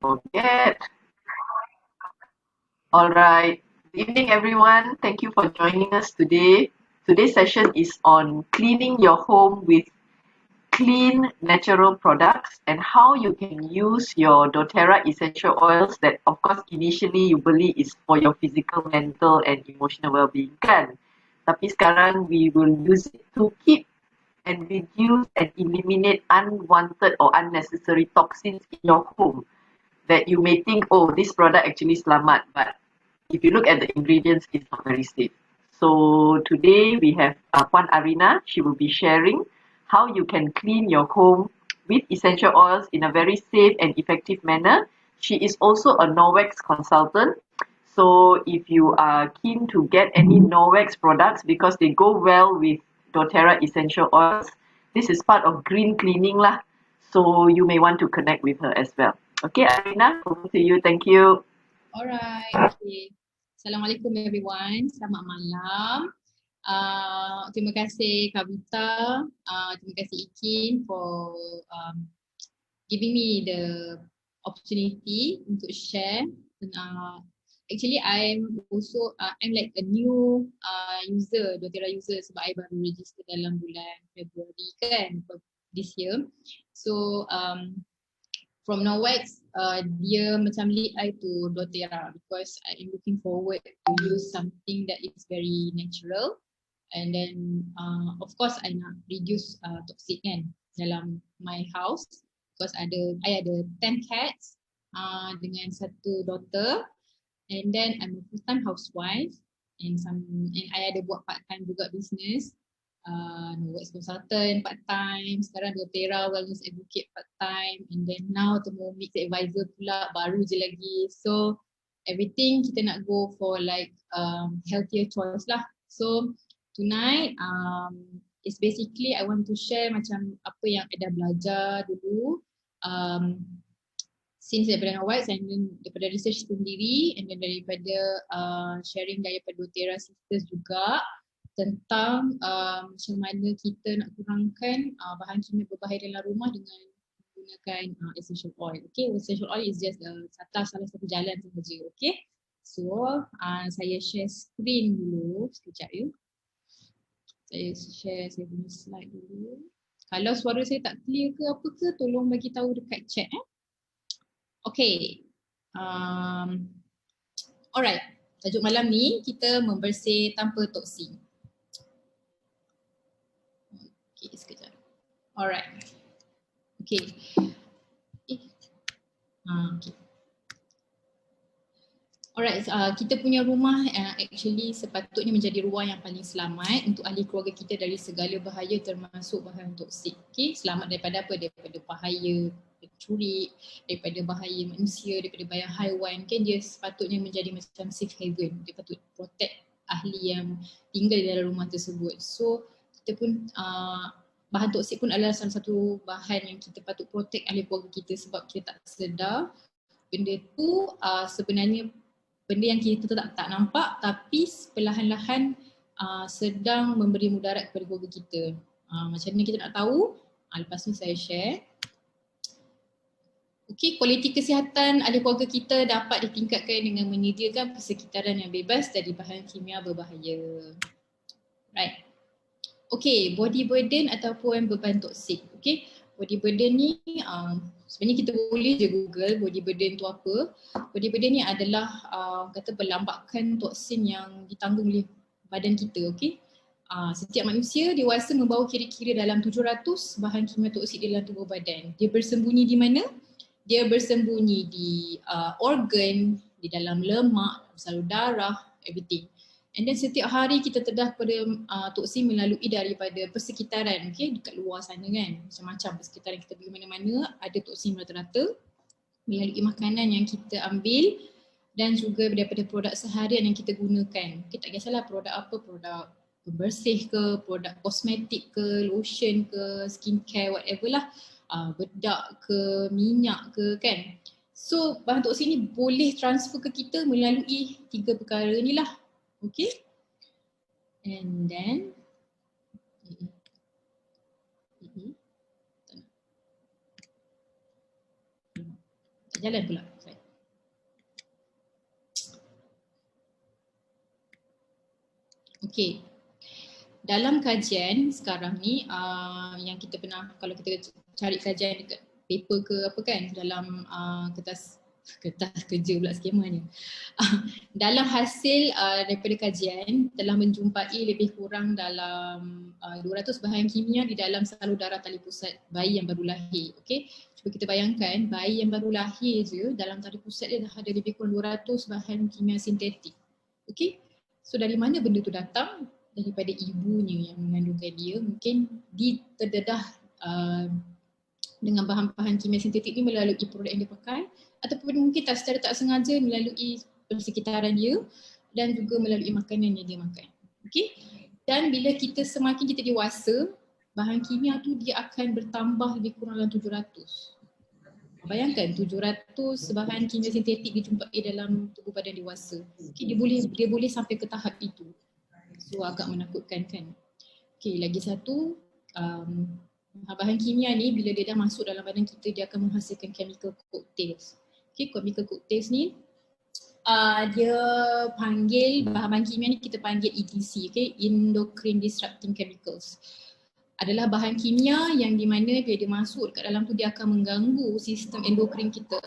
forget. All right. Good evening, everyone. Thank you for joining us today. Today's session is on cleaning your home with clean natural products and how you can use your doTERRA essential oils that of course initially you believe is for your physical, mental and emotional well-being kan. Tapi sekarang we will use it to keep and reduce and eliminate unwanted or unnecessary toxins in your home that you may think, oh, this product actually selamat, but if you look at the ingredients, it's not very safe. So today we have Puan Arina. She will be sharing how you can clean your home with essential oils in a very safe and effective manner. She is also a Norwex consultant. So if you are keen to get any Norwex products because they go well with doTERRA essential oils, this is part of green cleaning lah. So you may want to connect with her as well. Okay, Arina, over to you. Thank you. Alright, okay. Assalamualaikum everyone. Selamat malam. Terima kasih Kak Vita, terima kasih Ikin for giving me the opportunity untuk share. Actually, I'm also I'm like a new user, doTERRA user sebab I baru register dalam bulan Februari kan this year. So from Norwex, dia macam lead I to doTERRA because I am looking forward to use something that is very natural and then of course I nak reduce toxic kan dalam my house because I ada 10 cats dengan satu daughter and then I'm a full-time housewife and I ada buat part-time juga business. Norwex consultant part-time, sekarang doTERRA wellness advocate part-time and then now Thermomix advisor pula baru je lagi. So everything kita nak go for like healthier choice lah. So tonight is basically I want to share macam apa yang I dah belajar dulu since daripada Norwex and then daripada research sendiri and then daripada sharing daripada doTERRA sisters juga tentang macam mana kita nak kurangkan bahan kimia berbahaya dalam rumah dengan menggunakan essential oil. Okay, essential oil is just salah satu jalan sahaja. Okay, so saya share screen dulu sekejap ya. Saya share saya punya slide dulu. Kalau suara saya tak clear ke apa ke, tolong bagi tahu dekat chat. Okay, alright. Tajuk malam ni kita membersih tanpa toksin. Okay, sekejap. Alright. Okay. Okay. Alright, kita punya rumah actually sepatutnya menjadi ruang yang paling selamat untuk ahli keluarga kita dari segala bahaya termasuk bahan toksik. Okay, selamat daripada apa? Daripada bahaya pencuri, daripada bahaya manusia, daripada bahaya haiwan. Kan dia sepatutnya menjadi macam safe haven. Dia patut protect ahli yang tinggal di dalam rumah tersebut. So kita pun bahan toksik pun adalah salah satu bahan yang kita patut protect ahli keluarga kita sebab kita tak sedar benda tu sebenarnya benda yang kita tak nampak tapi perlahan-lahan sedang memberi mudarat kepada keluarga kita. Macam mana kita nak tahu? Lepas ni saya share. Okey, kualiti kesihatan ahli keluarga kita dapat ditingkatkan dengan menyediakan persekitaran yang bebas dari bahan kimia berbahaya. Right. Okay, body burden ataupun beban toksik. Okay, body burden ni sebenarnya kita boleh je Google body burden tu apa. Body burden ni adalah kata perlambakan toksin yang ditanggung oleh badan kita. Okay, setiap manusia dewasa membawa kira-kira dalam 700 bahan kimia toksik dalam tubuh badan. Dia bersembunyi di mana? Dia bersembunyi di organ, di dalam lemak, salur darah, everything. And then setiap hari kita terdedah pada toksin melalui daripada persekitaran, okay, dekat luar sana kan. Macam-macam persekitaran kita pergi mana-mana ada toksin rata-rata melalui makanan yang kita ambil dan juga daripada produk seharian yang kita gunakan. Okay, tak kisahlah produk apa, produk pembersih ke, produk kosmetik ke, lotion ke, skincare, whatever lah. Bedak ke, minyak ke kan. So bahan toksin ni boleh transfer ke kita melalui 3 perkara ni lah. Okay, and then jalan pula. Okey. Dalam kajian sekarang ni yang kita pernah, kalau kita cari kajian dekat paper ke apa kan, dalam kertas kerja pula skemanya. Dalam hasil daripada kajian telah menjumpai lebih kurang dalam 200 bahan kimia di dalam salur darah tali pusat bayi yang baru lahir. Okey, cuba kita bayangkan bayi yang baru lahir je dalam tali pusat dia dah ada lebih kurang 200 bahan kimia sintetik. Okey, so dari mana benda tu datang? Daripada ibunya yang mengandungkan dia. Mungkin terdedah dengan bahan-bahan kimia sintetik ni melalui produk yang dia pakai, ataupun mungkin secara tak sengaja melalui persekitaran dia dan juga melalui makanan yang dia makan. Okey? Dan bila semakin kita dewasa, bahan kimia tu dia akan bertambah lebih kurang dalam 700. Bayangkan 700 bahan kimia sintetik dijumpai dalam tubuh badan dewasa. Okay, dia boleh sampai ke tahap itu. So agak menakutkan kan. Okay, lagi satu, bahan kimia ni bila dia dah masuk dalam badan kita, dia akan menghasilkan chemical cocktails. Okay, chemical cocktails ni dia panggil, bahan kimia ni kita panggil EDC, okay, endocrine disrupting chemicals. Adalah bahan kimia yang di mana bila dia masuk dekat dalam tu dia akan mengganggu sistem endokrin kita.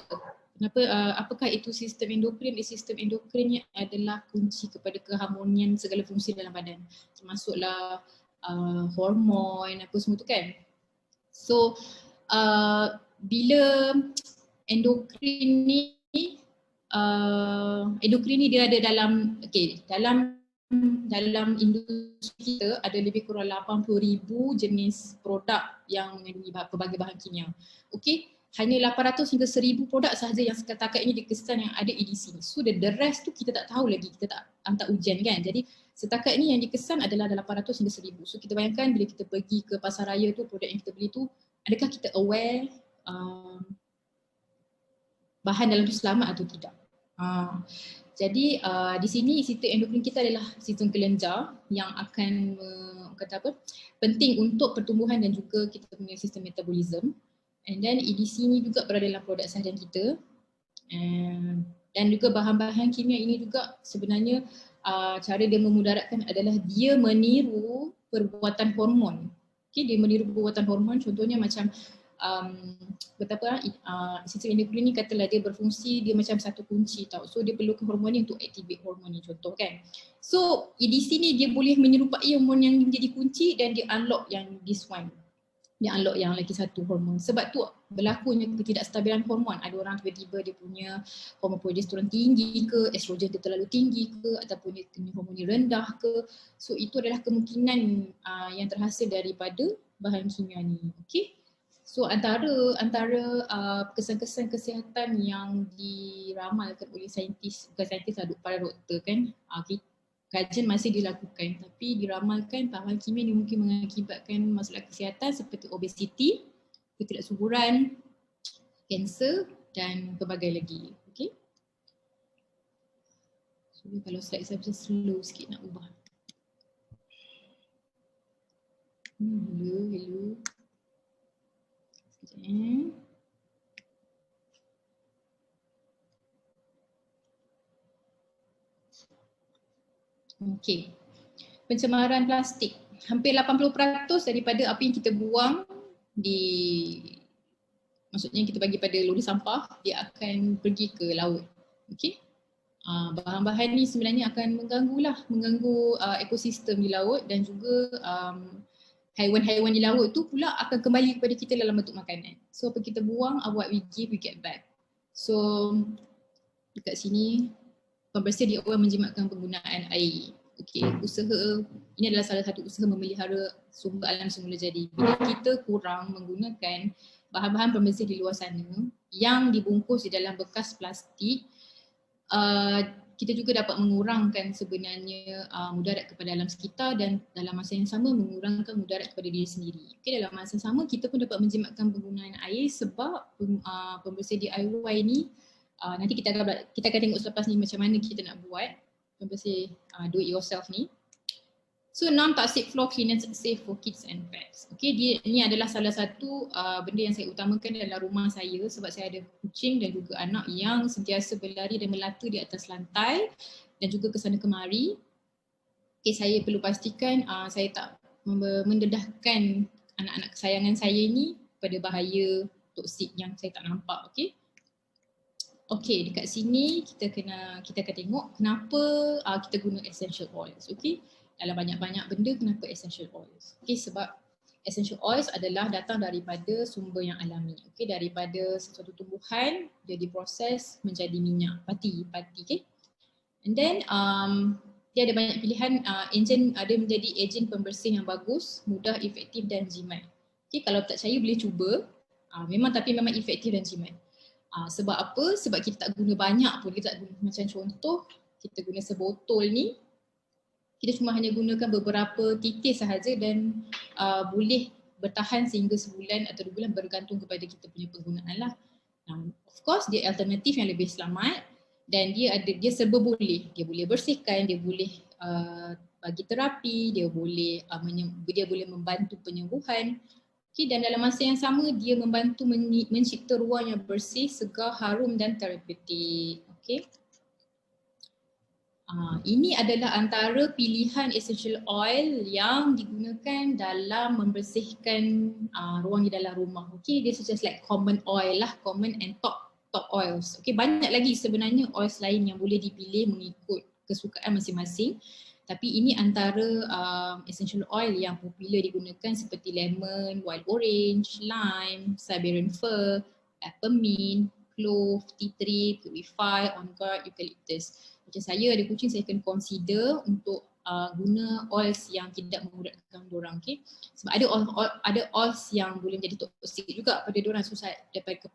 Kenapa? Apakah itu sistem endokrin? Sistem endokrin adalah kunci kepada keharmonian segala fungsi dalam badan. Termasuklah hormon apa semua tu kan. So bila endokrin ni dia ada dalam dalam industri kita ada lebih kurang 80,000 jenis produk yang mengandungi pelbagai bahan kimia. Okey, hanya 800 hingga 1,000 produk sahaja yang setakat ini dikesan yang ada EDC ni. So the rest tu kita tak tahu lagi, kita tak hantar ujian kan. Jadi setakat ini yang dikesan adalah 800 hingga 1,000. So kita bayangkan bila kita pergi ke pasar raya tu, produk yang kita beli tu, adakah kita aware bahan dalam tu selamat atau tidak. Jadi di sini sistem endokrin kita adalah sistem kelenjar yang akan penting untuk pertumbuhan dan juga kita punya sistem metabolism. And then EDC ni juga berada dalam produk seharian kita. Dan juga bahan-bahan kimia ini juga sebenarnya cara dia memudaratkan adalah dia meniru perbuatan hormon. Okay, dia meniru perbuatan hormon, contohnya macam sistem endokrin ni katalah dia berfungsi, dia macam satu kunci tau. So dia perlukan hormon ni untuk activate hormon ni, contoh kan. So EDC ni dia boleh menyerupai hormon yang menjadi kunci dan dia unlock yang this one. Dia unlock yang lagi satu hormon. Sebab tu berlakunya ketidakstabilan hormon. Ada orang tiba-tiba dia punya hormon progesteron tinggi ke, estrogen dia terlalu tinggi ke, ataupun dia punya hormon rendah ke. So itu adalah kemungkinan yang terhasil daripada bahan kimia ni. Okay. So antara kesan-kesan kesihatan yang diramalkan oleh saintis, bukan saintis lah, para doktor kan, kajian masih dilakukan, tapi diramalkan bahan kimia ni mungkin mengakibatkan masalah kesihatan seperti obesiti, ketidaksuburan, kanser dan pelbagai lagi. Okay. So kalau slide saya macam slow sikit nak ubah. Hello. Okey. Pencemaran plastik. Hampir 80% daripada apa yang kita buang maksudnya kita bagi pada lori sampah, dia akan pergi ke laut. Okey. Bahan-bahan ni sebenarnya akan mengganggu ekosistem di laut dan juga haiwan-haiwan di laut tu pula akan kembali kepada kita dalam bentuk makanan. So apa kita buang, what we give, we get back. So dekat sini pembersih di awal menjimatkan penggunaan air. Okey, ini adalah salah satu usaha memelihara sumber alam semula jadi. Bila kita kurang menggunakan bahan-bahan pembersih di luar sana yang dibungkus di dalam bekas plastik, kita juga dapat mengurangkan sebenarnya mudarat kepada alam sekitar dan dalam masa yang sama mengurangkan mudarat kepada diri sendiri. Okay, dalam masa yang sama kita pun dapat menjimatkan penggunaan air sebab pembersih DIY ni nanti kita akan tengok selepas ni macam mana kita nak buat pembersih do it yourself ni. So non-toxic floor cleaners safe for kids and pets. Okay, ini adalah salah satu benda yang saya utamakan dalam rumah saya sebab saya ada kucing dan juga anak yang sentiasa berlari dan melata di atas lantai dan juga ke sana kemari. Okay, saya perlu pastikan saya tak mendedahkan anak-anak kesayangan saya ini pada bahaya toksik yang saya tak nampak. Okay. Okay, dekat sini kita akan tengok kenapa kita guna essential oils. Okay. Dalam banyak-banyak benda kenapa essential oils. Okay, sebab essential oils adalah datang daripada sumber yang alami. Okay, daripada sesuatu tumbuhan dia diproses menjadi minyak, pati. Okay. And then dia ada banyak pilihan ada menjadi ejen pembersih yang bagus, mudah, efektif dan jimat. Okay, kalau tak percaya boleh cuba. Memang efektif dan jimat. Sebab apa? Sebab kita tak guna banyak pun. Kita tak guna, macam contoh kita guna sebotol ni, kita cuma hanya gunakan beberapa titis sahaja dan boleh bertahan sehingga sebulan atau 2 bulan bergantung kepada kita punya penggunaan lah. Of course dia alternatif yang lebih selamat dan dia serba boleh. Dia boleh bersihkan, dia boleh bagi terapi, dia boleh membantu penyembuhan. Okay, dan dalam masa yang sama dia membantu mencipta ruang yang bersih, segar, harum dan terapeutik. Okay. Ini adalah antara pilihan essential oil yang digunakan dalam membersihkan ruang di dalam rumah. Okay, this is just like common oil lah, common and top oils. Okay, banyak lagi sebenarnya oils lain yang boleh dipilih mengikut kesukaan masing-masing. Tapi ini antara essential oil yang popular digunakan seperti lemon, wild orange, lime, Siberian fir, peppermint, clove, tea tree, purify, on guard, eucalyptus. Macam saya ada kucing, saya akan consider untuk guna oils yang tidak memudaratkan diorang. Okay? Sebab ada oils yang boleh menjadi toksik juga pada diorang. So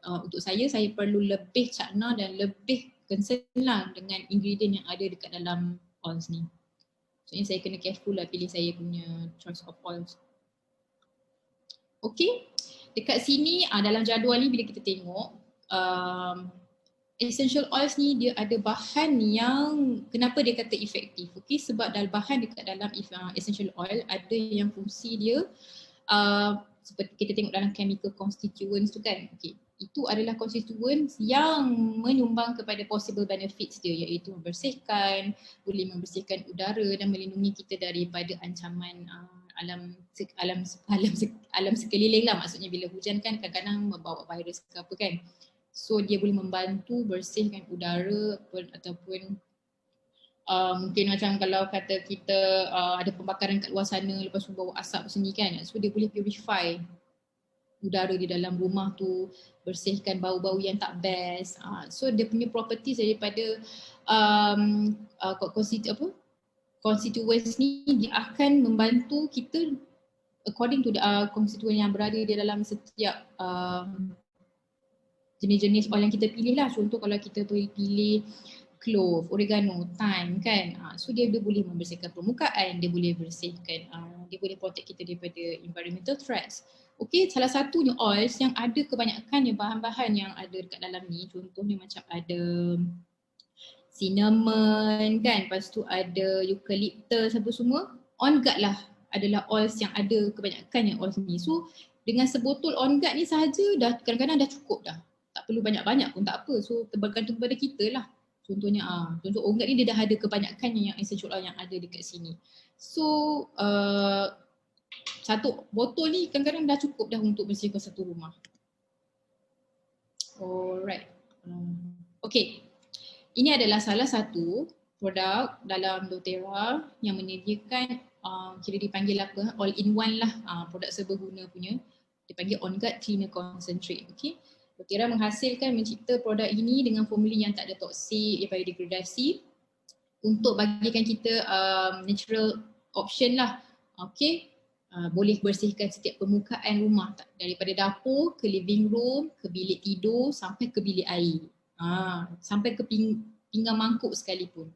untuk saya perlu lebih cakna dan lebih concern lah dengan ingredient yang ada dekat dalam oils ni. So saya kena careful lah pilih saya punya choice of oils. Okay, dekat sini dalam jadual ni bila kita tengok essential oils ni dia ada bahan yang kenapa dia kata efektif. Okay, sebab dalam bahan dekat dalam essential oil ada yang fungsi dia seperti kita tengok dalam chemical constituents tu kan. Okay, itu adalah constituents yang menyumbang kepada possible benefits dia, iaitu boleh membersihkan udara dan melindungi kita daripada ancaman alam sekeliling lah. Maksudnya bila hujan kan kadang-kadang membawa virus ke apa kan. So dia boleh membantu bersihkan udara ataupun mungkin macam kalau kata kita ada pembakaran kat luar sana lepas tu bawa asap sini kan. So dia boleh purify udara di dalam rumah tu, bersihkan bau-bau yang tak best. So dia punya properties daripada constituents ni dia akan membantu kita according to the constituent yang berada di dalam setiap jenis-jenis oil yang kita pilih lah. Contoh kalau kita pilih clove, oregano, thyme kan. So dia boleh membersihkan permukaan, dia boleh bersihkan, dia boleh protect kita daripada environmental threats. Okay, salah satunya oils yang ada kebanyakannya bahan-bahan yang ada dekat dalam ni, contohnya macam ada cinnamon kan, lepas tu ada eucalyptus apa semua, on guard lah adalah oils yang ada kebanyakannya oils ni. So dengan sebotol on guard ni sahaja dah kadang-kadang dah cukup dah. Tak perlu banyak-banyak pun tak apa. So tergantung kepada kita lah. Contohnya contoh on guard ni dia dah ada kebanyakannya yang essential oil yang ada dekat sini. So satu botol ni kadang-kadang dah cukup dah untuk bersihkan satu rumah. Alright. Okay. Ini adalah salah satu produk dalam doTERRA yang menyediakan kira dipanggil apa, all in one lah, produk serbaguna punya. Dipanggil On Guard Cleaner Concentrate. Okay. doTERRA menghasilkan mencipta produk ini dengan formula yang tak ada toksik, biodegradasi untuk bagikan kita natural option lah. Okay. Boleh bersihkan setiap permukaan rumah daripada dapur ke living room, ke bilik tidur sampai ke bilik air. Sampai ke pinggan mangkuk sekalipun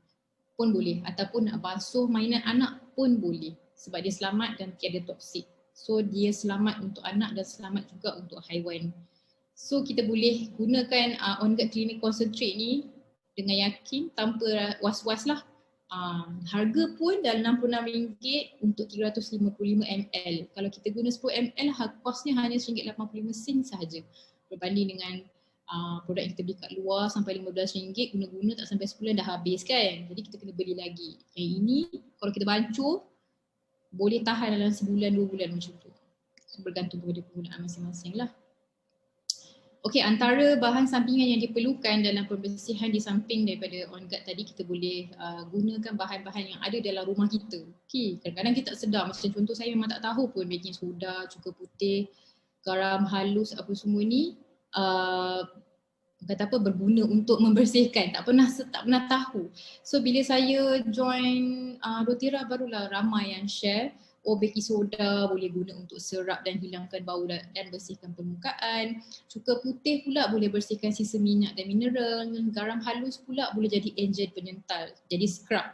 pun boleh, ataupun nak basuh mainan anak pun boleh sebab dia selamat dan tiada toksik. So dia selamat untuk anak dan selamat juga untuk haiwan. So kita boleh gunakan On Guard Cleaner Concentrate ni dengan yakin tanpa was-was lah. Harga pun dalam RM66 untuk 355 ml. Kalau kita guna 10 ml, kosnya hanya RM1.85 sahaja. Berbanding dengan produk yang kita beli kat luar sampai RM15, guna-guna tak sampai sebulan dah habis kan. Jadi kita kena beli lagi. Yang ini kalau kita bancuh boleh tahan dalam sebulan 2 bulan macam tu. So, bergantung kepada penggunaan masing-masing lah. Okey, antara bahan sampingan yang diperlukan dalam pembersihan di samping daripada On Guard tadi, kita boleh gunakan bahan-bahan yang ada dalam rumah kita. Okey, kadang-kadang kita tak sedar, macam contoh saya memang tak tahu pun baking soda, cuka putih, garam halus apa semua ni kata apa berguna untuk membersihkan. Tak pernah tahu. So bila saya join doTERRA barulah ramai yang share baking soda boleh guna untuk serap dan hilangkan bau dan bersihkan permukaan. Cuka putih pula boleh bersihkan sisa minyak dan mineral. Garam halus pula boleh jadi enjin penyental, jadi scrub.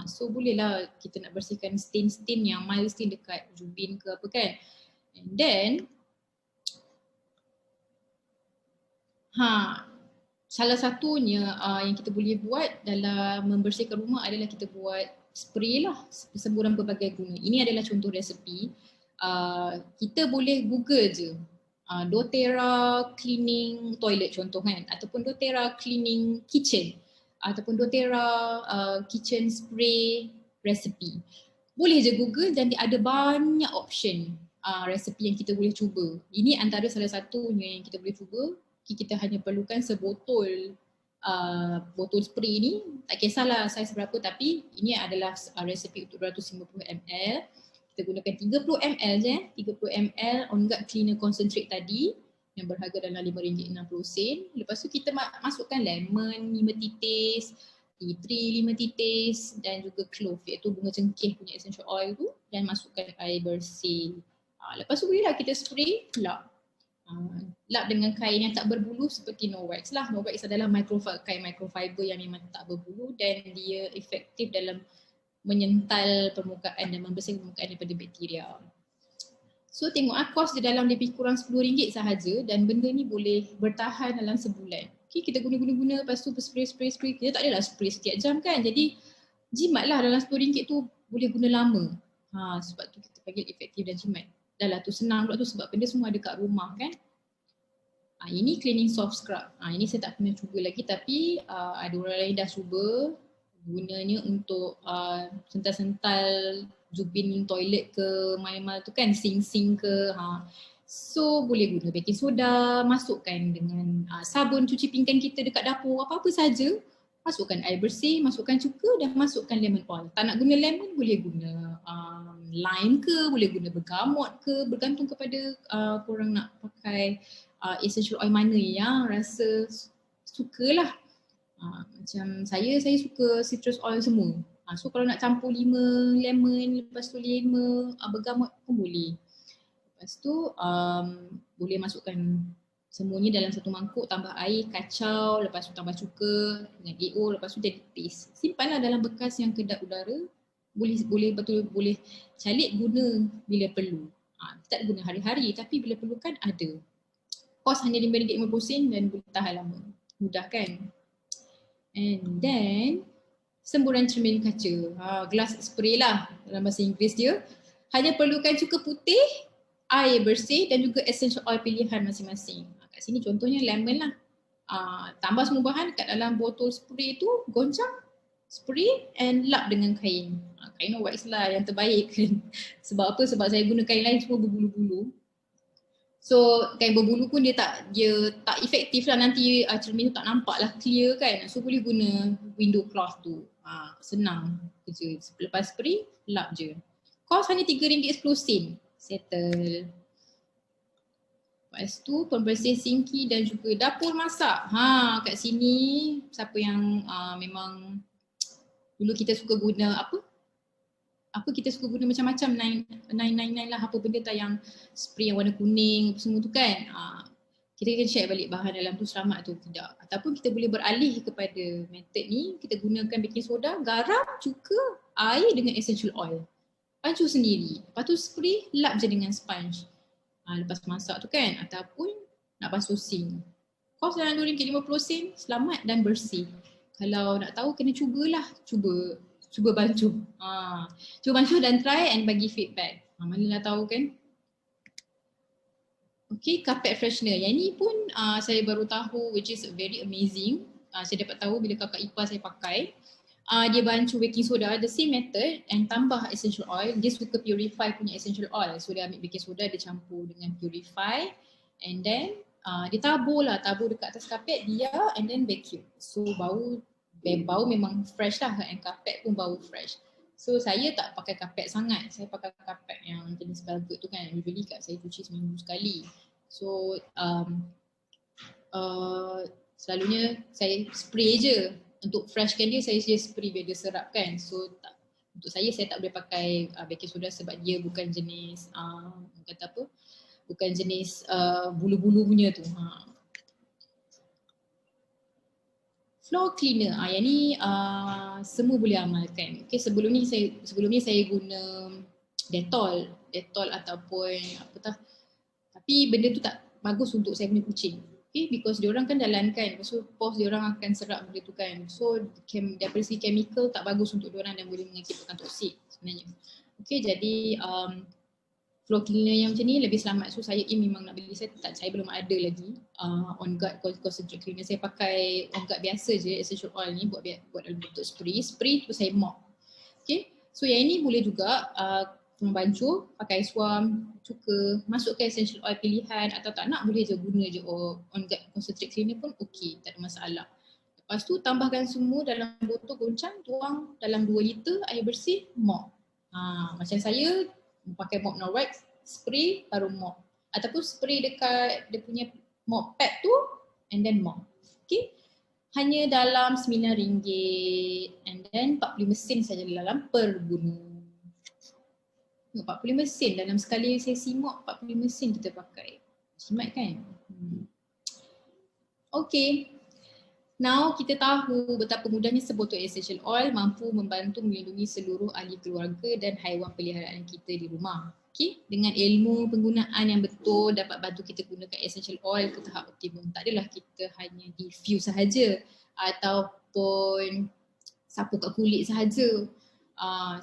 So bolehlah kita nak bersihkan stain yang mild stain dekat jubin ke apa kan. And then salah satunya yang kita boleh buat dalam membersihkan rumah adalah kita buat spray lah, semburan pelbagai guna. Ini adalah contoh resepi. Kita boleh google je doTERRA cleaning toilet contoh kan, ataupun doTERRA cleaning kitchen, ataupun doTERRA kitchen spray recipe. Boleh je google dan ada banyak option resepi yang kita boleh cuba. Ini antara salah satunya yang kita boleh cuba. Kita hanya perlukan sebotol botol spray ni, tak kisahlah saiz berapa, tapi ini adalah resepi untuk 250 ml. Kita gunakan 30 ml je, 30 ml On Guard cleaner concentrate tadi yang berharga dalam RM5.60. Lepas tu kita masukkan lemon 5 titis, tea tree 5 titis dan juga clove iaitu bunga cengkeh punya essential oil tu, dan masukkan air bersih. Lepas tu bolehlah kita spray, lap. Lap dengan kain yang tak berbulu seperti No Wax lah. No Wax adalah kain microfiber yang memang tak berbulu dan dia efektif dalam menyental permukaan dan membersihkan permukaan daripada bakteria. So tengok kos dia dalam lebih kurang RM10 sahaja dan benda ni boleh bertahan dalam sebulan. Okay, kita guna-guna lepas tu spray. Kita tak adalah spray setiap jam kan. Jadi jimatlah dalam RM10 tu boleh guna lama. Sebab tu kita panggil efektif dan jimat. Dah lah tu senang pula tu sebab benda semua ada kat rumah kan. Ini cleaning soft scrub. Ini saya tak pernah cuba lagi tapi ada orang lain dah cuba. Gunanya untuk sental-sental jubin toilet ke mal-mal tu kan, sink ke. So boleh guna baking soda, masukkan dengan sabun cuci pinggan kita dekat dapur, apa-apa saja. Masukkan air bersih, masukkan cuka dan masukkan lemon oil. Tak nak guna lemon, boleh guna lime ke, boleh guna bergamot ke, bergantung kepada korang nak pakai essential oil mana yang rasa sukalah. Macam saya suka citrus oil semua. So kalau nak campur 5 lemon, lepas tu 5 bergamot pun boleh. Lepas tu boleh masukkan semuanya dalam satu mangkuk, tambah air, kacau, lepas tu tambah cuka dengan AO, lepas tu jadi paste. Simpanlah dalam bekas yang kedap udara. Boleh calik guna bila perlu. Tak guna hari-hari tapi bila perlukan ada. Kos hanya RM5.50 dan boleh tahan lama. Mudah kan? And then semburan cermin kaca. Glass spray lah dalam bahasa Inggeris dia. Hanya perlukan cuka putih, air bersih dan juga essential oil pilihan masing-masing. Kat sini contohnya lemon lah. Tambah semua bahan kat dalam botol spray tu, goncang, spray and lap dengan kain. Kain No Wax lah yang terbaik kan. Sebab apa? Sebab saya guna kain lain semua berbulu-bulu. So kain berbulu pun dia tak efektif lah, nanti cermin tu tak nampak lah clear kan. So boleh guna window cloth tu. Senang kerja. Lepas spray, lap je. Kos hanya RM3.10. Settle. Lepas tu pembersih sinki dan juga dapur masak. Kat sini siapa yang memang dulu kita suka guna apa kita suka guna macam-macam 999 lah, apa benda tak yang spray yang warna kuning apa semua tu kan. Kita akan check balik bahan dalam tu selamat atau tidak. Ataupun kita boleh beralih kepada method ni, kita gunakan baking soda, garam, cuka, air dengan essential oil. Pancu sendiri. Lepas tu spray, lap je dengan sponge. Lepas masak tu kan. Ataupun nak basuh sink. Kos dalam RM2.50, selamat dan bersih. Kalau nak tahu kena cubalah. Cuba Cuba bancuh. Cuba bancuh dan try and bagi feedback. Mana lah tahu kan. Okay, carpet freshener. Yang ni pun saya baru tahu, which is very amazing. Saya dapat tahu bila kakak ipar saya pakai. Dia bancuh baking soda, the same method, and tambah essential oil. Dia suka purify punya essential oil. So dia ambil baking soda, dia campur dengan purify, and then dia tabur dekat atas kapet dia, and then vacuum. So bau memang fresh lah, and kapet pun bau fresh. So saya tak pakai kapet sangat, saya pakai kapet yang jenis velvet tu kan, usually kat saya cuci seminggu sekali. So selalunya saya spray je. Untuk freshkan dia, saya spray biar dia serap kan. So untuk saya tak boleh pakai baking soda sebab dia bukan jenis kata apa, bukan jenis bulu-bulu punya tu. Floor cleaner, yang ni semua boleh amalkan. Okay, sebelum ni saya guna Dettol ataupun tapi benda tu tak bagus untuk saya punya kucing. Okay, because diorang kan dalam kan, so pores diorang akan serap benda tu kan. So daripada segi chemical tak bagus untuk diorang dan boleh mengakibatkan toksik sebenarnya. Okay, jadi floor cleaner yang macam ni lebih selamat. So saya memang nak beli, saya belum ada lagi On Guard concentrate cleaner. Saya pakai On Guard biasa je, essential oil ni buat dalam bentuk spray tu saya mop. Okay, so yang ini boleh juga membancuh, pakai suam, cuka, masukkan essential oil pilihan, atau tak nak boleh je guna je On Guard concentrate cleaner pun okey, tak ada masalah. Lepas tu tambahkan semua dalam botol goncang, tuang dalam 2 liter air bersih, mop. Macam saya pakai mop Norwex, spray baru mop, ataupun spray dekat dia punya mop pad tu and then mop. Okay, hanya dalam RM9 and then 45 sen saja dalam per guna. 45 sen dalam sekali sesi mop, 45 sen kita pakai. Jimat kan? Okay, now kita tahu betapa mudahnya sebotol essential oil mampu membantu melindungi seluruh ahli keluarga dan haiwan peliharaan kita di rumah. Okay, dengan ilmu penggunaan yang betul dapat bantu kita gunakan essential oil ke tahap optimum. Tak adalah kita hanya diffuse sahaja ataupun sapu kat kulit sahaja.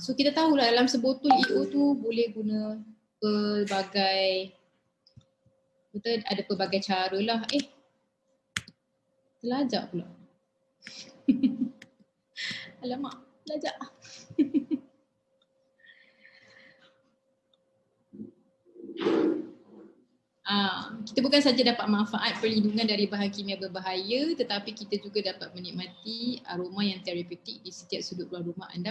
So kita tahulah dalam sebotol EO tu boleh guna pelbagai cara lah. Terlajak pula. Alamak, terlajak. Kita bukan saja dapat manfaat perlindungan dari bahan kimia berbahaya, tetapi kita juga dapat menikmati aroma yang terapeutik di setiap sudut ruang rumah anda